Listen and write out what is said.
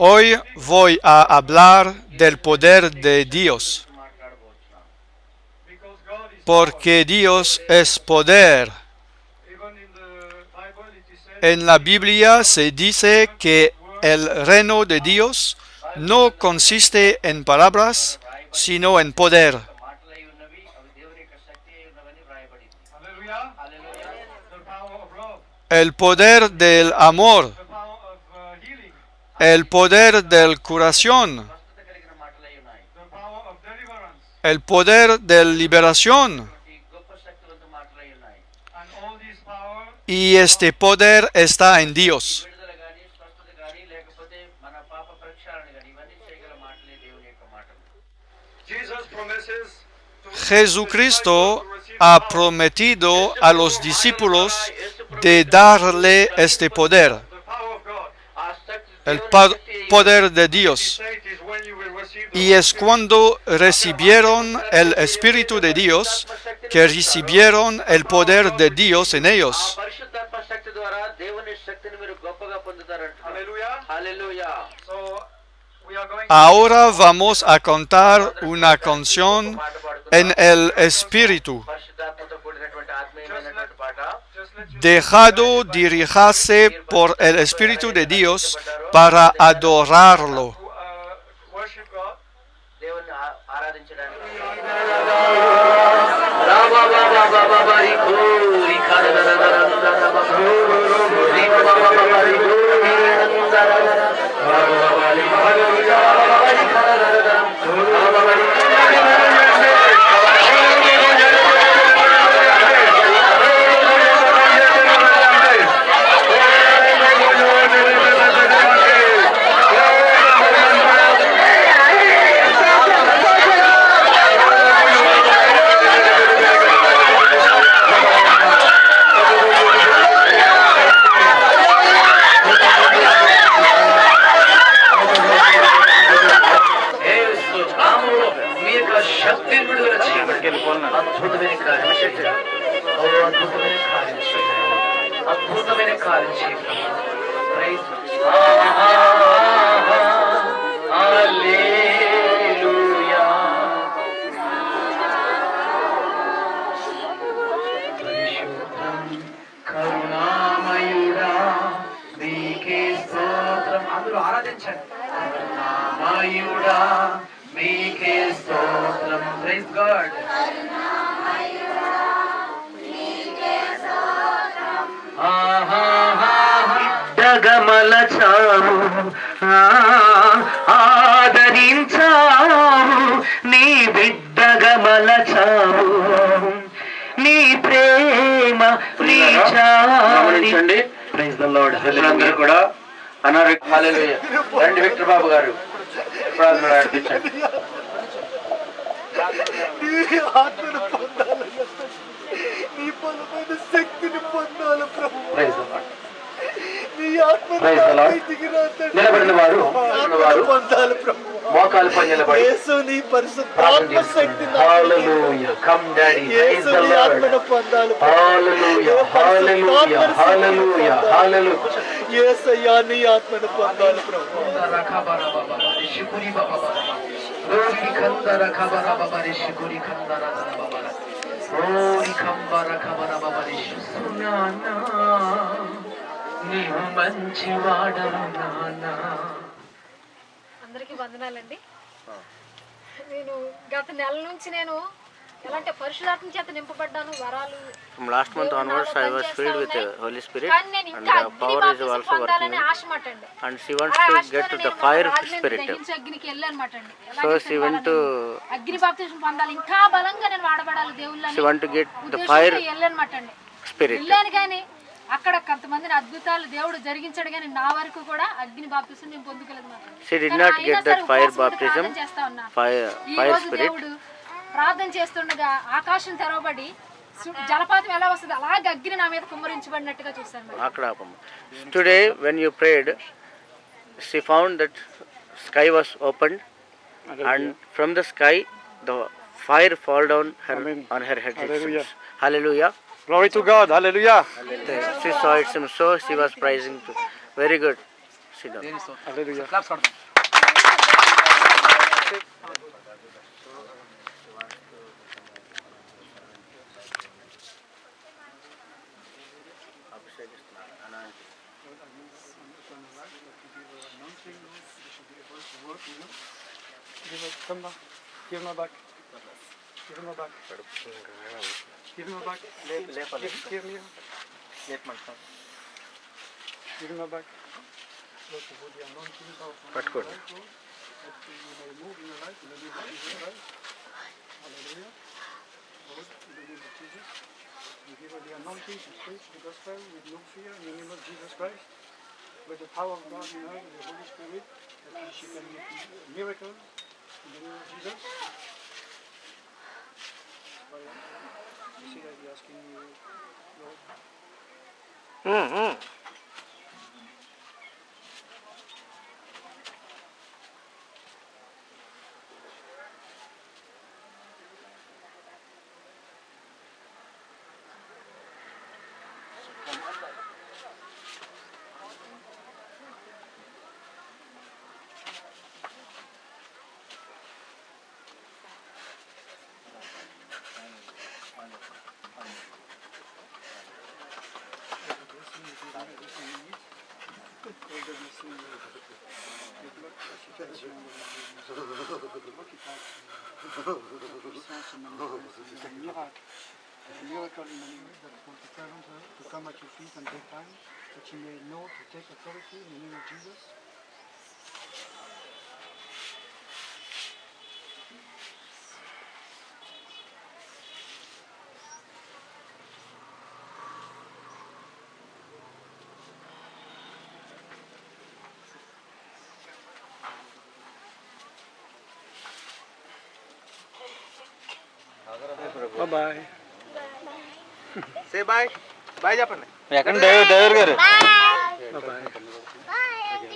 Hoy voy a hablar del poder de Dios, porque Dios es poder. En la Biblia se dice que el reino de Dios no consiste en palabras, sino en poder. El poder del amor, el poder del curación, el poder de liberación. Y este poder está en Dios. Jesucristo ha prometido a los discípulos de darle este poder, el poder de Dios. Y es cuando recibieron el Espíritu de Dios que recibieron el poder de Dios en ellos. Ahora vamos a cantar una canción en el Espíritu. Dejado dirigirse por el Espíritu de Dios para adorarlo. అద్భుతమైన కార్యం చేయండి. హల్లెలూయా. పరిశుద్ధం కరుణామయుడా మీకే స్తోత్రం. అందరూ ఆరాధించండి. కరుణామయుడా మీకే స్తోత్రం. Praise God. గమలచావు ఆదరించావు నీ బిడ్డ గమలచావు నీ ప్రేమ గమనించండి. Praise the Lord. అందరూ కూడా అనారోగ్య హల్లెలూయా. రండి విక్టర్ బాబు గారు ప్రార్థన నడిపించండి. నీ బలమైన శక్తిని పొందాలి ప్రభు. Praise the lord. నిలబడిన వారు పొందాలి ప్రభు. మోకాలు పై నిలబడి యేసు నీ పరిశుద్ధాత్మ శక్తి హల్లెలూయా. Come daddy. Praise the Lord. ఆత్మను పొందాలి. హల్లెలూయా హల్లెలూయా హల్లెలూయా హల్లెలూయా. యేసయ్యా నీ ఆత్మను పొందాలి ప్రభు. రఖబర బాబా రిషికురి బాబా రోరి ఖందర ఖబర బాబా రిషికురి ఖందర బాబా రోరి ఖంబర ఖబర బాబా రిషునానా నీవు మంచి వాడవు నానా. అందరికీ వందనాలండి. నేను గత నెల నుంచి నేను ఎలాంటి పరిశుద్ధాత్మ చేత నింపబడ్డాను. వరాలు From last month onwards, I was filled with the Holy Spirit, కానీ నేను and ఇంకా the power is also working. పొందాలని ఆశమాట అండి. And she wants to get to the fire spirit. అగ్నికి వెళ్ళానమాట అండి. So she went to. అగ్ని బాప్తిజం పొందాలి, ఇంకా బలంగా నేను వాడబడాలి దేవుళ్ళని. She want to get the fire వెళ్ళానమాట అండి. spirit. వెళ్ళాను కానీ అక్కడ కొంతమందిని అద్భుతాలు దేవుడు జరిగించాడు కానీ నా వరకు కూడా అగ్ని బాప్తిజం నేను పొందుకోలేదు మాట. She did not get that fire baptism. Fire spirit. దేవుడు ప్రార్థన చేస్తుండగా ఆకాశం తెరవబడి జలపాతం ఎలా వస్తుంది అలాగే అగ్ని నా మీద కుమ్మరించబడినట్టుగా చూశాను. Today when you prayed, she found that sky was opened, and from the sky the fire fall down on her head. Hallelujah. Hallelujah. Glory to God. Hallelujah. She saw it, so she was praising too. Very good. sit down. Come back. Give him back. Give him back. Give him back. Give me. Give him back. Look, for the anointing of పట్టుకోండి. that you may move in your life in the name of Jesus Christ. Hallelujah. Lord, in the name of Jesus. We give her the anointing to preach the gospel with no fear in the name of Jesus Christ. With the power of God in her, with the Holy Spirit, that she can make miracles in the name of Jesus. You see that he's asking you, Lord. Miracle in the name that is going to present her to come at your feet and take time, that she may know to take authority in the name of Jesus. Bye. Say bye. Bye, Japan. ఎక్కడ driver గారు Bye.